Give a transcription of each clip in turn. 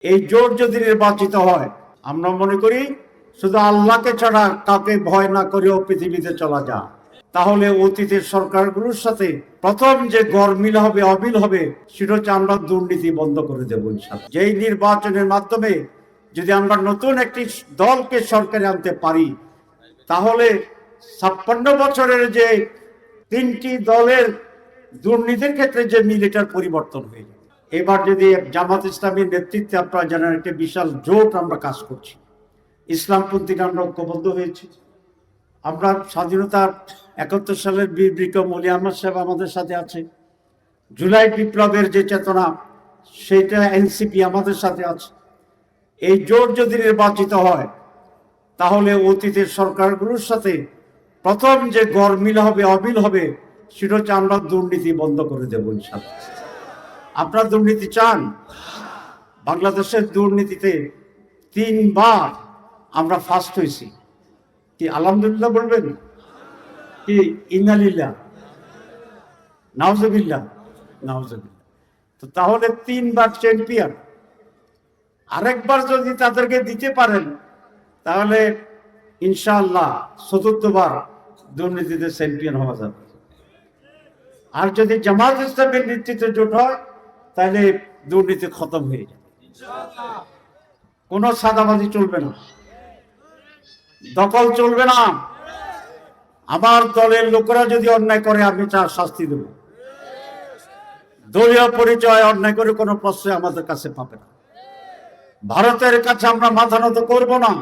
এই জোট যদি নির্বাচিত হয়, আমরা মনে করি শুধু আল্লাহকে ছাড়া কাউকে ভয় না করেও পৃথিবীতে চলা যায়। তাহলে অতীতের সরকারগুলোর সাথে প্রথম যে গরমিল হবে, অমিল হবে, সেটা হচ্ছে আমরা দুর্নীতি বন্ধ করে দেবো ইনশাআল্লাহ। যেই নির্বাচনের মাধ্যমে যদি আমরা নতুন একটি দলকে সরকারে আনতে পারি, তাহলে 56 বছরের যে 3টি দলের দুর্নীতির ক্ষেত্রে যে মিলিটার পরিবর্তন হয়ে যাবে। এবার যদি জামাত ইসলামীর নেতৃত্বে আপনারা জানেন একটা বিশাল জোট আমরা কাজ করছি, ইসলামপন্থীরা আমরা ঐক্যবদ্ধ হয়েছি। আমরা স্বাধীনতা 71 সালের বীর বিক্রম অলি আহমদ সাহেব আমাদের সাথে আছে। জুলাই বিপ্লবের যে চেতনা, সেটা এনসিপি আমাদের সাথে আছে। এই জোট যদি নির্বাচিত হয়, তাহলে অতীতের সরকারগুলোর সাথে প্রথম যে গরমিল হবে, অমিল হবে, সেটা হচ্ছে আমরা দুর্নীতি বন্ধ করে দেবো ইনশাআল্লাহ। আপনারা দুর্নীতি চান? বাংলাদেশের দুর্নীতিতে 3বার আমরা ফার্স্ট হয়েছি। কি আলহামদুলিল্লাহ বলবেন? কি ইন্নালিল্লাহ, নাউজুবিল্লাহ, নাউজুবিল্লাহ। তো তাহলে 3বার চ্যাম্পিয়ন। আরেকবার যদি তাদেরকে দিতে পারেন, তাহলে ইনশাআল্লাহ 4র্থবার দুর্নীতিতে চ্যাম্পিয়ন হওয়া যাবে। আর যদি জামাত ইসলামের নেতৃত্বে জোট হয়, তাহলে দুর্নীতি খতম হয়ে যাবে। কোনো সাদাবাজি চলবে না, দখল চলবে না। আমার দলের লোকেরা যদি অন্যায় করে, আমি তার শাস্তি দেব। দলীয় পরিচয় অন্যায় করে কোনো প্রশ্রয় আমাদের কাছে পাবে না। ভারতের কাছে আমরা মাথা নত করবো না।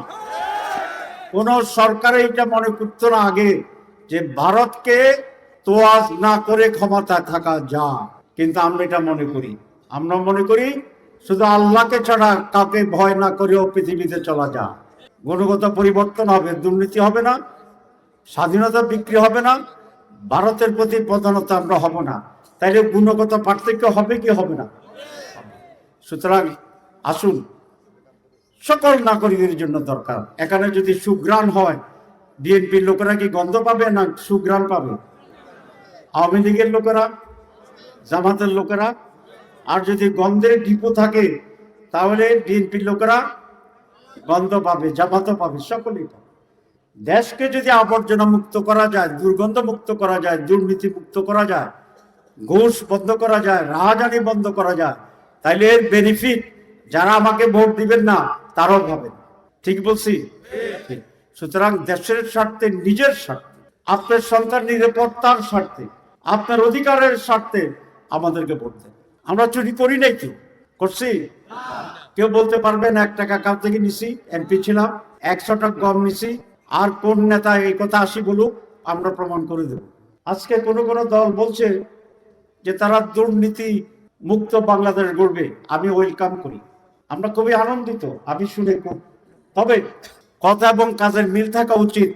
কোন সরকার এটা মনে করতো না আগে যে ভারতকে তোয়াজ না করে ক্ষমতায় থাকা যায়, কিন্তু আমরা এটা মনে করি। আমরা মনে করি শুধু আল্লাহকে ছাড়া কাউকে ভয় না করেও পৃথিবীতে চলা যায়। গুণগত পরিবর্তন হবে, দুর্নীতি হবে না, স্বাধীনতা বিক্রি হবে না, ভারতের প্রতি প্রধানত আমরা হব না। তাইলে গুণগত পার্থক্য হবে কি হবে না? সুতরাং আসুন, সকল নাগরিকের জন্য দরকার। এখানে যদি সুঘ্রাণ হয়, বিএনপির লোকেরা কি গন্ধ পাবে না সুঘ্রাণ পাবে? আওয়ামী লীগের লোকেরা, জামাতের লোকেরা। আর যদি গন্ধের ডিপো থাকে, তাহলে বিএনপির লোকেরা গন্ধ পাবে, জামাতও পাবে, সকলেই পাবে। দেশকে যদি আবর্জনা মুক্ত করা যায়, দুর্গন্ধ মুক্ত করা যায়, দুর্নীতি মুক্ত করা যায়, ঘুষ বন্ধ করা যায়, রাহাজানি বন্ধ করা যায়, তাইলে এর বেনিফিট যারা আমাকে ভোট দিবেন না তারাও পাবেন। ঠিক বলছি? সুতরাং দেশের স্বার্থে, নিজের স্বার্থে, আপনার সন্তান নিরাপত্তার স্বার্থে, আপনার অধিকারের স্বার্থে আমাদেরকে ভোট দেন। আমরা চুরি করি নাই, কেউ করছি? কেউ বলতে পারবেন 1 টাকা কাউ থেকে নিছি, এমপি ছিলাম, 100 টাকা গম নিছি? আর কোন নেতা এই কথা আসি বলুক, আমরা প্রমাণ করে দেব। আজকে কোন দল বলছে যে তারা দুর্নীতি মুক্ত বাংলাদেশ গড়বে, আমি ওয়েলকাম করি। আমরা খুবই আনন্দিত, আমি শুনে। তবে কথা এবং কাজের মিল থাকা উচিত।